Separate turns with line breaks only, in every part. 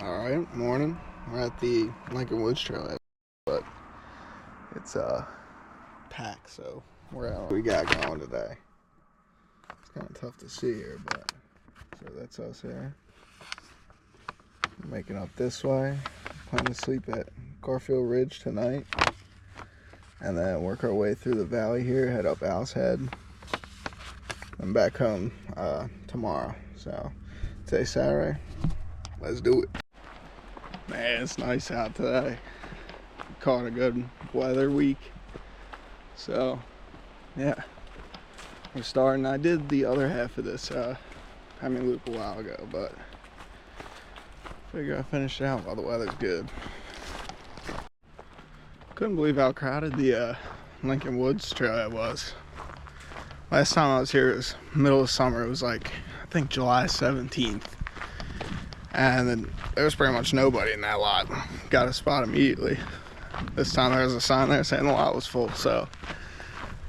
Alright, morning. We're at the Lincoln Woods Trail, but it's packed, so we're out. What we got going today. It's kind of tough to see here, but so that's us here. Making up this way. Plan to sleep at Garfield Ridge tonight, and then work our way through the valley here, head up Owl's Head, and back home tomorrow. So today's Saturday. Let's do it. Man, it's nice out today. Caught a good weather week. So, yeah. We're starting. I did the other half of this Hemming Loop a while ago, but figure I finished it out while the weather's good. Couldn't believe how crowded the Lincoln Woods Trail was. Last time I was here, it was middle of summer. It was like, I think July 17th. And then there was pretty much nobody in that lot. Got a spot immediately. This time there was a sign there saying the lot was full, so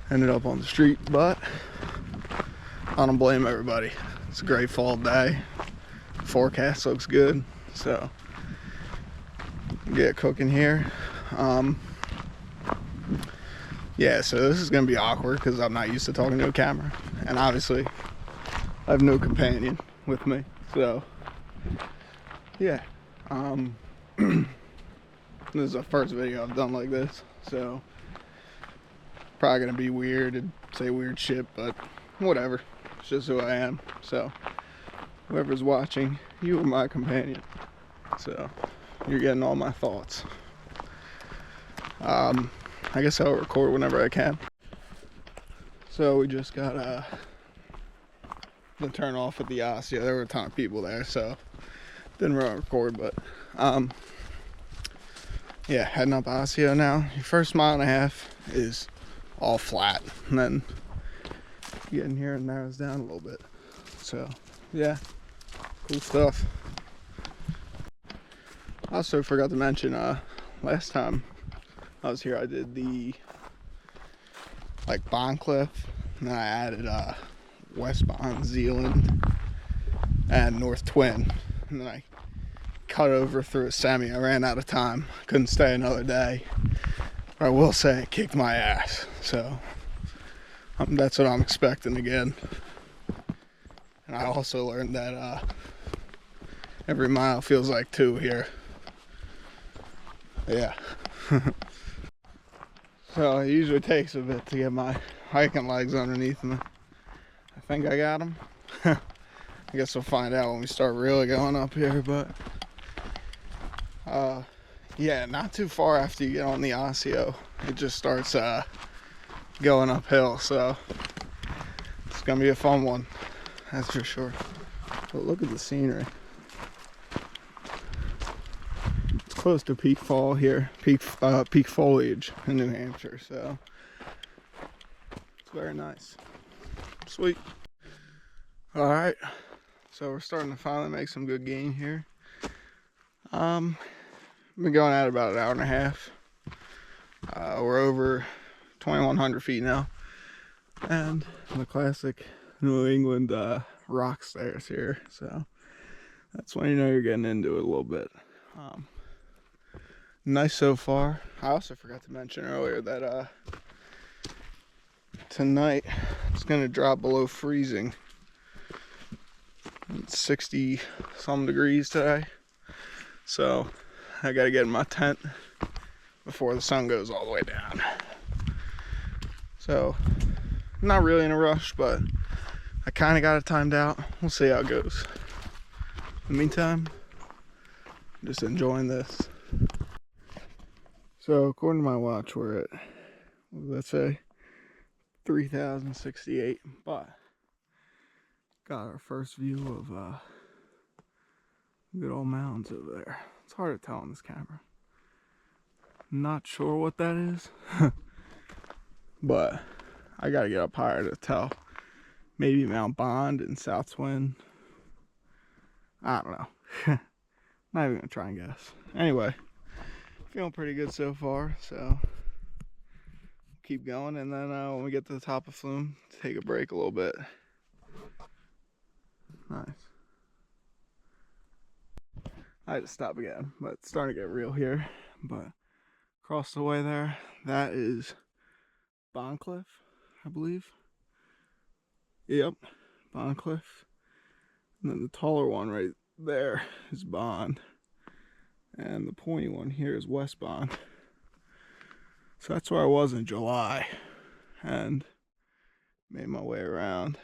ended up on the street, but I don't blame everybody. It's a great fall day. Forecast looks good, so get cooking here. Yeah, so this is gonna be awkward because I'm not used to talking to a camera, and obviously I have no companion with me, so yeah. This is the first video I've done like this, so probably gonna be weird and say weird shit, but whatever. It's just who I am. So whoever's watching, you are my companion. So you're getting all my thoughts. I guess I'll record whenever I can. So we just got the turn off at the Ostia. There were a ton of people there, so didn't really record, but yeah, heading up Ostia now. Your first mile and a half is all flat, and then you get in here and narrows down a little bit. So yeah, cool stuff. Also forgot to mention, last time I was here I did the Bond Cliff, and then I added West Bond, Zealand, and North Twin, and then I cut over through a semi. I ran out of time, couldn't stay another day. I will say it kicked my ass, so that's what I'm expecting again. And I also learned that every mile feels like two here. Yeah. So it usually takes a bit to get my hiking legs underneath me. I think I got them. I guess we'll find out when we start really going up here, but yeah, not too far after you get on the Osseo, it just starts going uphill, so it's gonna be a fun one, that's for sure. But look at the scenery. It's close to peak fall here, peak foliage in New Hampshire, so it's very nice. Sweet. All right, so we're starting to finally make some good gain here. Been going at about an hour and a half. We're over 2,100 feet now, and the classic New England rock stairs here, so that's when you know you're getting into it a little bit. Nice so far. I also forgot to mention earlier that tonight it's gonna drop below freezing. It's 60 some degrees today, so I gotta get in my tent before the sun goes all the way down. So not really in a rush, but I kind of got it timed out. We'll see how it goes. In the meantime, I'm just enjoying this. So according to my watch, we're at, what does that say, 3,068, but got our first view of good old mountains over there. It's hard to tell on this camera. Not sure what that is, but I gotta get up higher to tell. Maybe Mount Bond and South Twin. I don't know. Not even gonna try and guess. Anyway, feeling pretty good so far, so keep going, and then when we get to the top of Flume, take a break a little bit. Nice. I had to stop again, but it's starting to get real here. But across the way there, that is Boncliff, I believe. Yep, Boncliff. And then the taller one right there is Bond. And the pointy one here is West Bond. So that's where I was in July. And made my way around.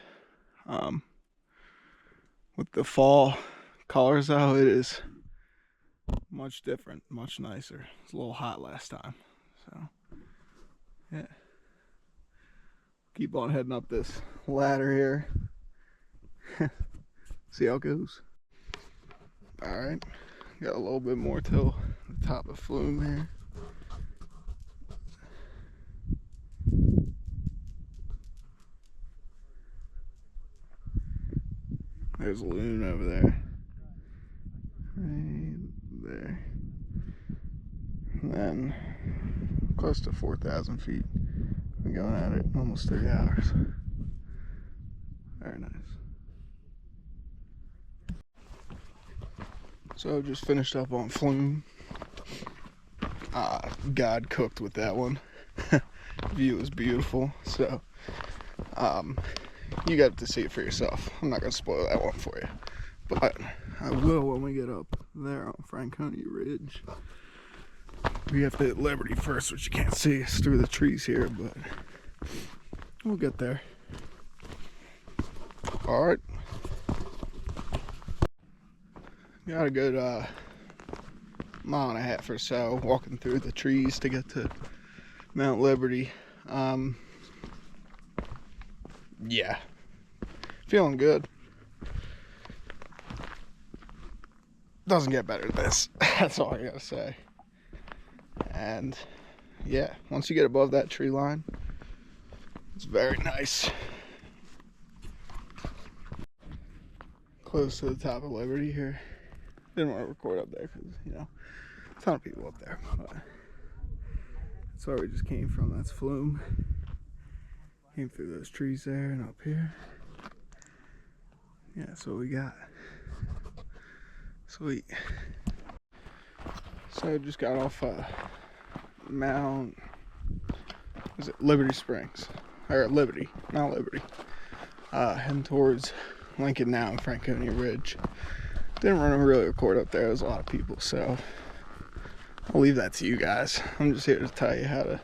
With the fall colors though, it is much different, much nicer. It was a little hot last time. So, yeah. Keep on heading up this ladder here. See how it goes. Alright. Got a little bit more till the top of Flume here. There's a loon over there. Right there. And then close to 4,000 feet. Been going at it almost 3 hours. Very nice. So just finished up on Flume. God cooked with that one. View is beautiful. So you got to see it for yourself. I'm not gonna spoil that one for you, but I will when we get up there on Franconia Ridge. We have to hit Liberty first, which you can't see us through the trees here, but we'll get there. Alright. Got a good mile and a half or so walking through the trees to get to Mount Liberty. Yeah. Feeling good. Doesn't get better than this. That's all I gotta say. And yeah, once you get above that tree line, it's very nice. Close to the top of Liberty here. Didn't want to record up there because, you know, a ton of people up there. But that's where we just came from. That's Flume. Came through those trees there and up here. Yeah, that's what we got. Sweet. So just got off Mount, was it Liberty Springs? Or Liberty, Mount Liberty. Heading towards Lincoln now and Franconia Ridge. Didn't want to really record up there. There was a lot of people, so I'll leave that to you guys. I'm just here to tell you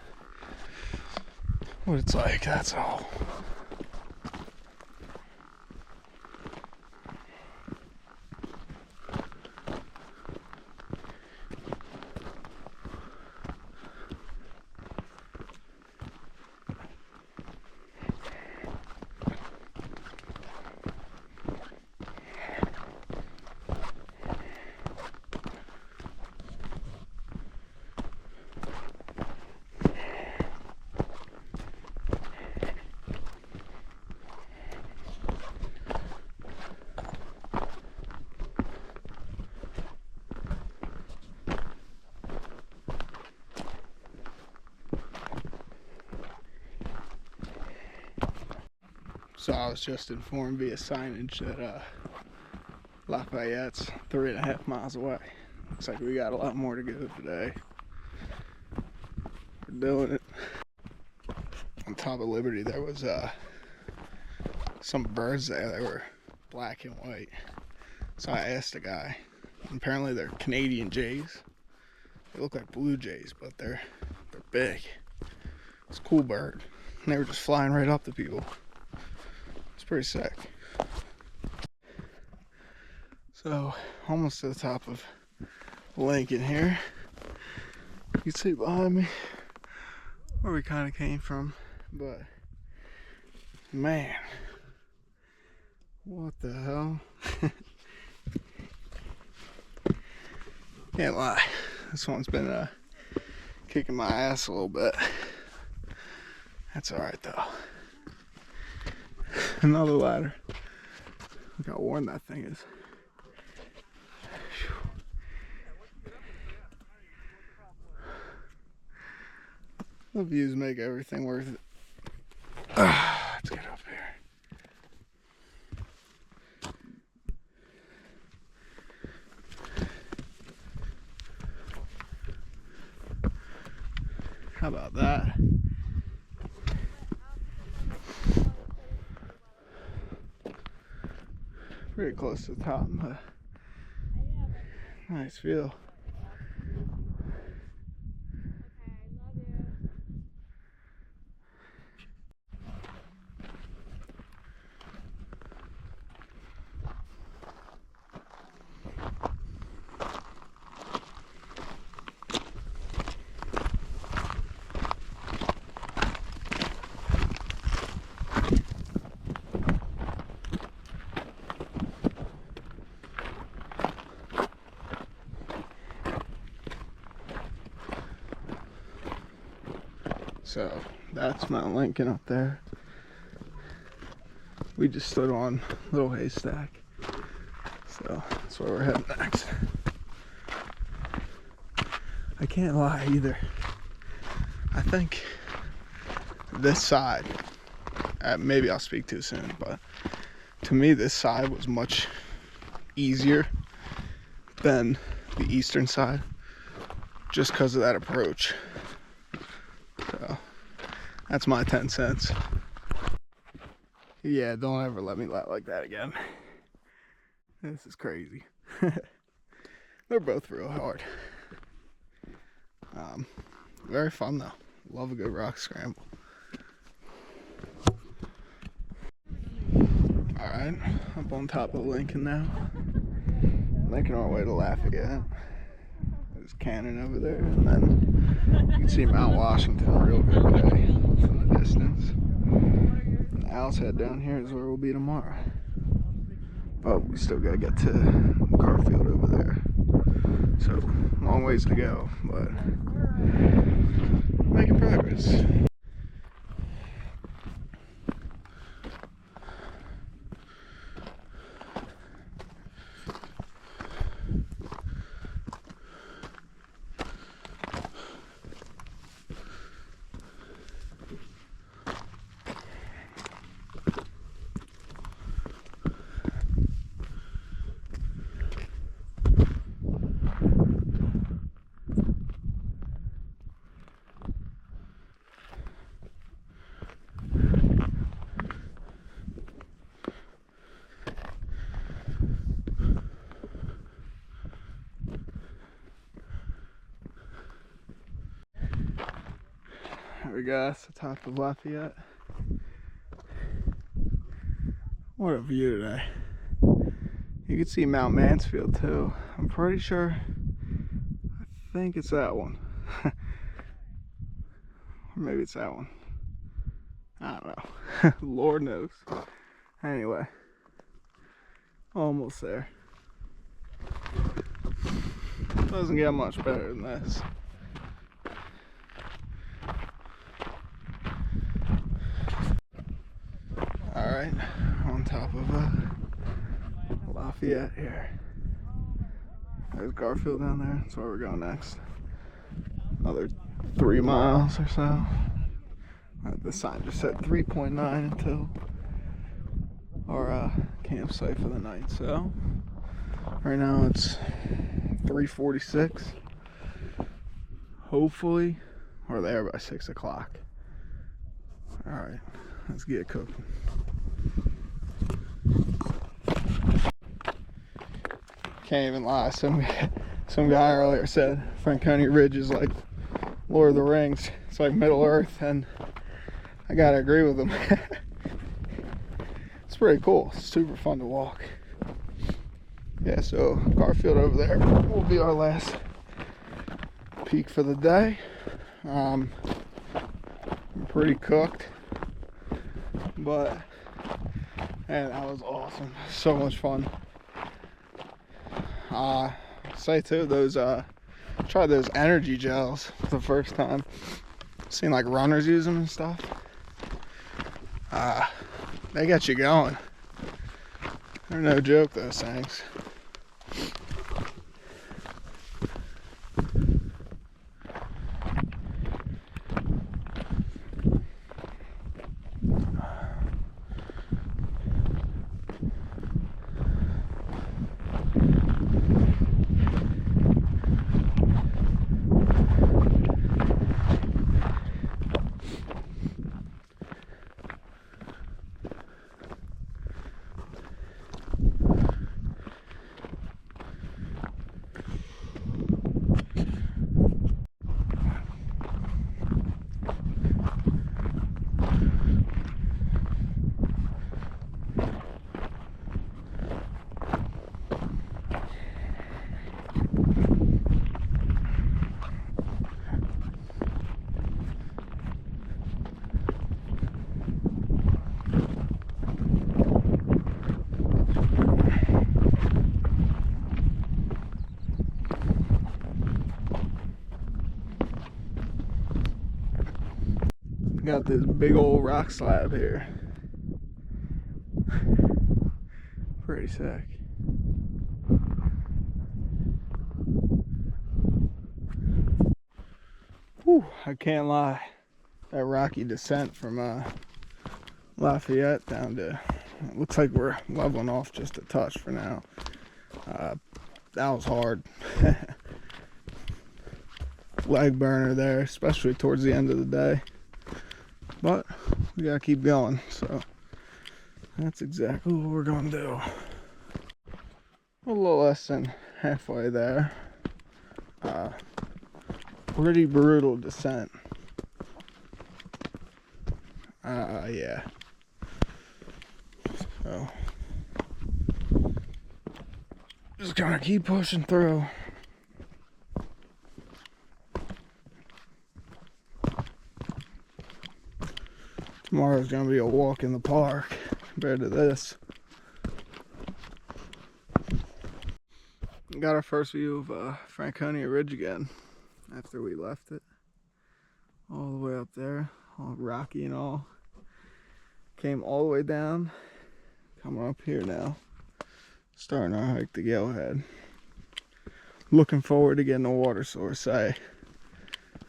what it's like, that's all. So I was just informed via signage that Lafayette's 3.5 miles away. Looks like we got a lot more to go today. We're doing it. On top of Liberty there was some birds there that were black and white. So I asked the guy. Apparently they're Canadian jays. They look like blue jays, but they're big. It's a cool bird. And they were just flying right up to people. It's pretty sick. So, almost to the top of Lincoln here. You can see behind me where we kind of came from, but man, what the hell? Can't lie, this one's been kicking my ass a little bit. That's alright though. Another ladder. Look how worn that thing is. The views make everything worth it. Let's get up here. How about that? Pretty close to the top, but nice view. So that's Mount Lincoln up there. We just stood on Little Haystack. So that's where we're heading next. I can't lie either. I think this side, maybe I'll speak too soon, but to me this side was much easier than the eastern side just because of that approach. So that's my 10 cents. Yeah, don't ever let me laugh like that again. This is crazy. They're both real hard. Very fun though. Love a good rock scramble. Alright, up on top of Lincoln now. Making our way to Lafayette. There's Cannon over there, and then you can see Mount Washington real good today from the distance. And Owl's Head down here is where we'll be tomorrow. But we still gotta get to Garfield over there. So, long ways to go, but making progress. There we go, that's the top of Lafayette. What a view today. You can see Mount Mansfield too. I'm pretty sure, I think it's that one. Or maybe it's that one. I don't know. Lord knows. Anyway, almost there. Doesn't get much better than this. Alright, on top of Lafayette here. There's Garfield down there, that's where we're going next. Another 3 miles or so. The sign just said 3.9 until our campsite for the night. So, right now it's 3:46. Hopefully, we're there by 6 o'clock. Alright, let's get cooking. Can't even lie. Some guy earlier said Franconia Ridge is like Lord of the Rings. It's like Middle Earth, and I gotta agree with him. It's pretty cool. It's super fun to walk. Yeah, so Garfield over there will be our last peak for the day. I'm pretty cooked, but man, that was awesome. So much fun. Say too, those tried those energy gels for the first time. Seen like runners use them and stuff. They get you going. They're no joke, those things. Got this big old rock slab here. Pretty sick. Whew, I can't lie. That rocky descent from Lafayette down to, it looks like we're leveling off just a touch for now. That was hard. Leg burner there, especially towards the end of the day. But we gotta keep going, so that's exactly what we're gonna do. A little less than halfway there. Pretty brutal descent. Yeah. So just gonna keep pushing through. Tomorrow's gonna be a walk in the park compared to this. Got our first view of Franconia Ridge again after we left it. All the way up there, all rocky and all. Came all the way down, coming up here now. Starting our hike to Yellowhead. Looking forward to getting a water source. I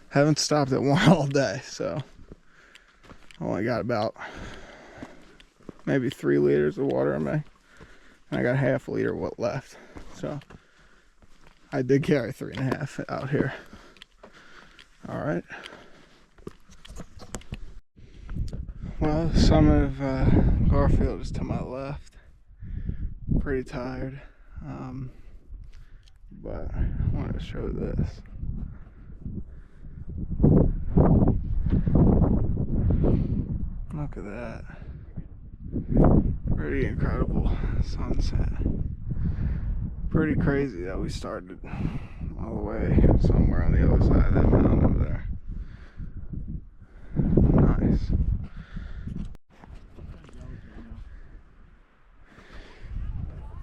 haven't stopped at one all day, so I only got about maybe 3 liters of water in me. And I got half a liter what left. So I did carry 3.5 out here. Alright. Well, the summit of Garfield is to my left. Pretty tired. But I wanted to show this. Look at that. Pretty incredible sunset. Pretty crazy that we started all the way somewhere on the other side of that mountain over there. Nice.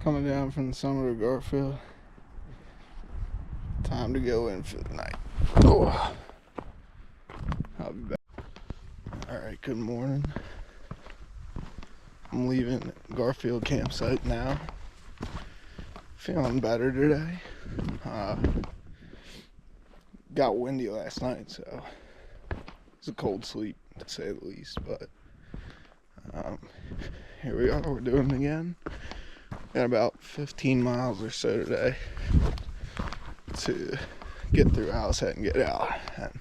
Coming down from the summit of Garfield. Time to go in for the night. Oh, I'll be back. Alright, good morning. I'm leaving Garfield campsite now. Feeling better today. Got windy last night, so it was a cold sleep to say the least, but here we are, we're doing it again. Got about 15 miles or so today to get through Owl's Head and get out, and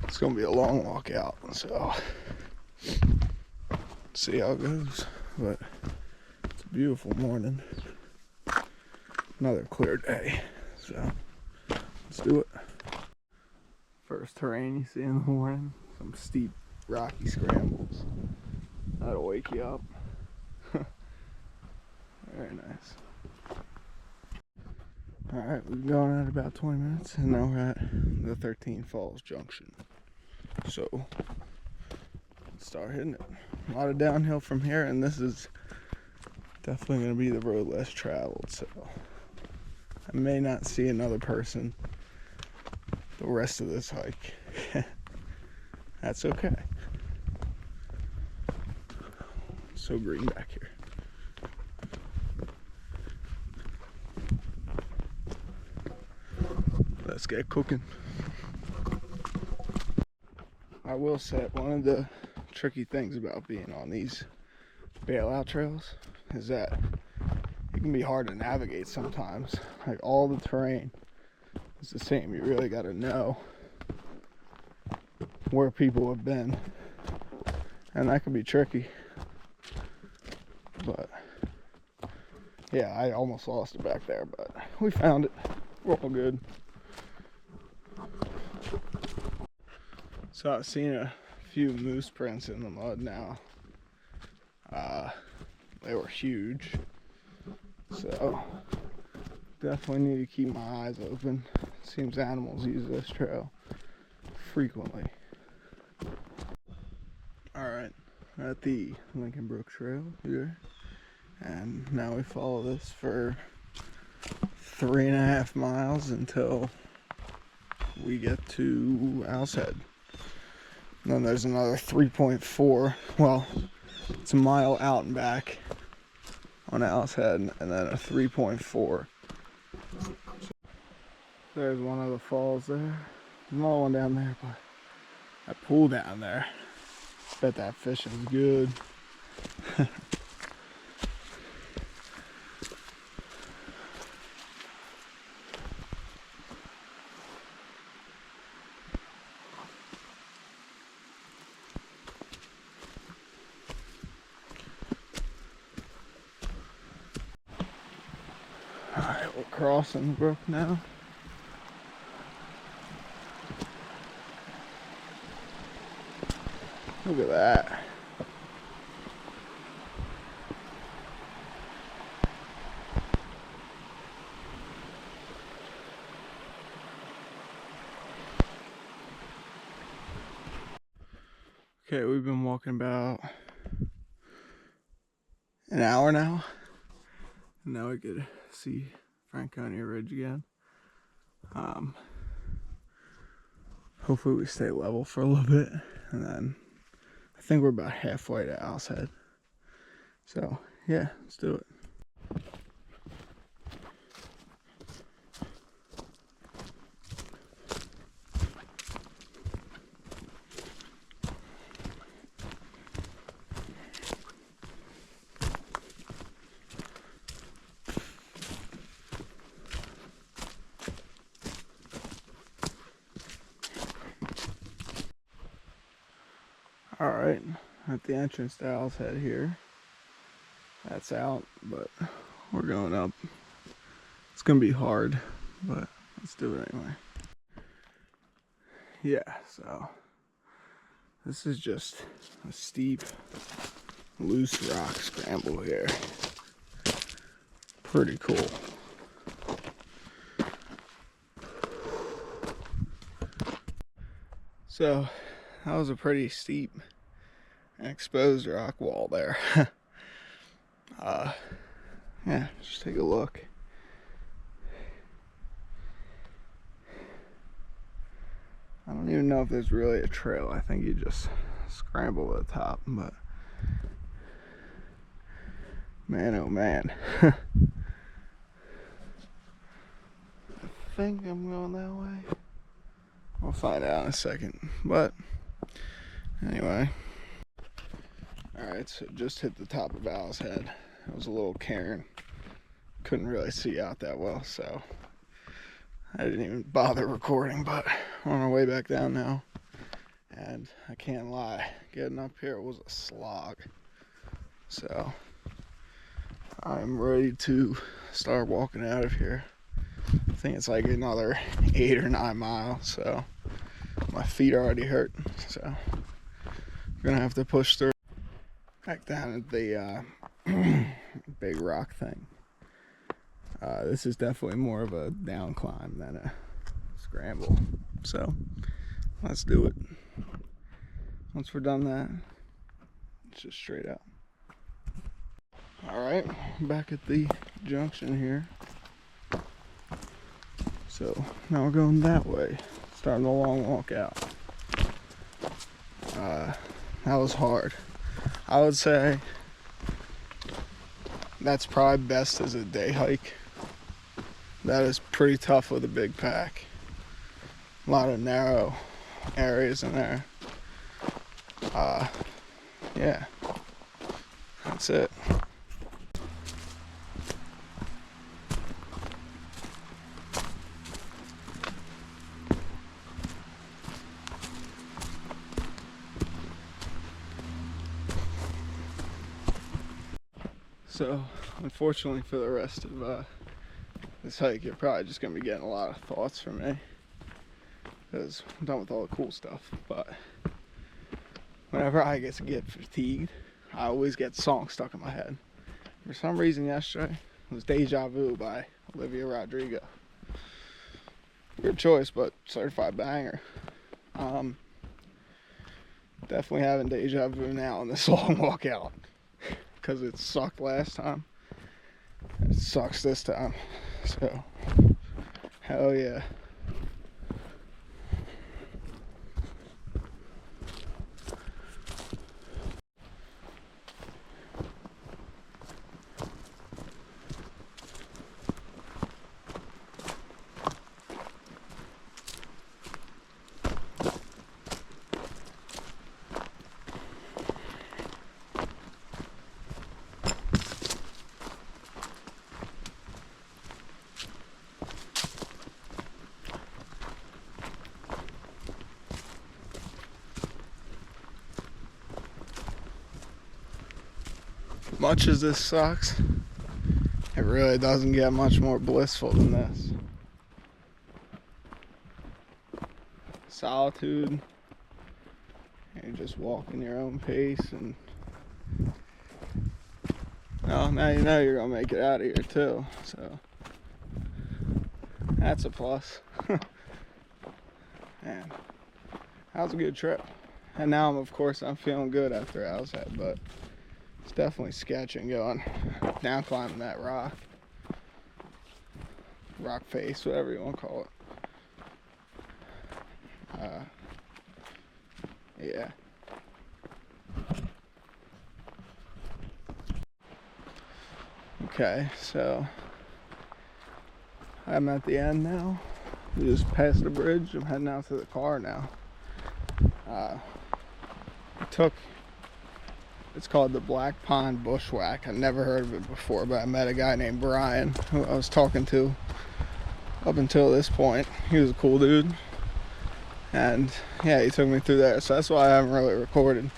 it's gonna be a long walk out, so see how it goes. But it's a beautiful morning, another clear day, so let's do it. First terrain you see in the morning, some steep rocky scrambles. That'll wake you up. Very nice. Alright, we've been going at about 20 minutes and now we're at the 13 Falls Junction. So, let's start hitting it. A lot of downhill from here, and this is definitely going to be the road less traveled, so I may not see another person the rest of this hike. That's okay. It's so green back here. Let's get cooking. I will say one of the tricky things about being on these bailout trails is that it can be hard to navigate sometimes. Like, all the terrain is the same. You really got to know where people have been, and that can be tricky. But yeah, I almost lost it back there, but we found it. We're all good. So I've seen a few moose prints in the mud now. They were huge, so definitely need to keep my eyes open. Seems animals use this trail frequently. Alright, we're at the Lincoln Brook Trail here, and now we follow this for 3.5 miles until we get to Owl's Head. And then there's another 3.4. Well, it's a mile out and back on Owl's Head, and then a 3.4. There's one of the falls there. There's another one down there, but that pool down there, bet that fish is good. Alright, we're crossing the brook now. Look at that. Okay, we've been walking about an hour now. And now we could see Franconia Ridge again. Hopefully we stay level for a little bit, and then I think we're about halfway to Owl's Head. So yeah, let's do it. Alright, at the entrance to Owl's Head here. That's out, but we're going up. It's gonna be hard, but let's do it anyway. Yeah, so this is just a steep, loose rock scramble here. Pretty cool. So that was a pretty steep and exposed rock wall there. Yeah, just take a look. I don't even know if there's really a trail. I think you just scramble to the top, but man, oh man. I think I'm going that way. We'll find out in a second, but anyway. Alright, so just hit the top of Owl's Head. It was a little cairn. Couldn't really see out that well, so I didn't even bother recording, but we're on our way back down now. And I can't lie, getting up here was a slog. So I'm ready to start walking out of here. I think it's like another 8 or 9 miles, so my feet are already hurt, so I'm gonna have to push through. Back down at the big rock thing. This is definitely more of a down climb than a scramble, so let's do it. Once we're done that, it's just straight up. Alright, back at the junction here. So now we're going that way, starting the long walk out. That was hard. I would say that's probably best as a day hike. That is pretty tough with a big pack. A lot of narrow areas in there. Yeah, that's it. So, unfortunately for the rest of this hike, you're probably just going to be getting a lot of thoughts from me. Because I'm done with all the cool stuff. But whenever I get fatigued, I always get songs stuck in my head. For some reason yesterday, it was Deja Vu by Olivia Rodrigo. Weird choice, but certified banger. Definitely having deja vu now on this long walk out. Because it sucked last time. It sucks this time. So, hell yeah. much as this sucks, it really doesn't get much more blissful than this. Solitude. You're just walking your own pace, and well, now you know you're gonna make it out of here too, so that's a plus. Man, that was a good trip. And now I'm feeling good after Owl's Head, but it's definitely sketching going down climbing that rock face, whatever you want to call it. Yeah. Okay, so I'm at the end now. We just passed the bridge. I'm heading out to the car now. It's called the Black Pond Bushwhack. I never heard of it before, but I met a guy named Brian who I was talking to up until this point. He was a cool dude. And yeah, he took me through there, so that's why I haven't really recorded.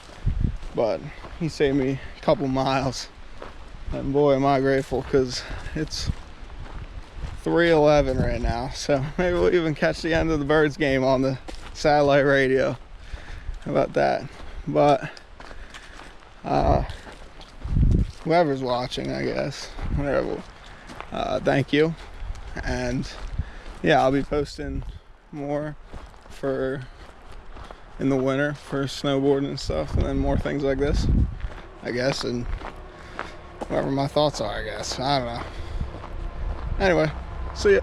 But he saved me a couple miles, and boy am I grateful, because it's 3:11 right now, so maybe we'll even catch the end of the Birds game on the satellite radio. How about that? But whoever's watching, I guess, whatever, thank you. And yeah, I'll be posting more in the winter for snowboarding and stuff, and then more things like this, I guess, and whatever my thoughts are, I guess. I don't know. Anyway, see ya.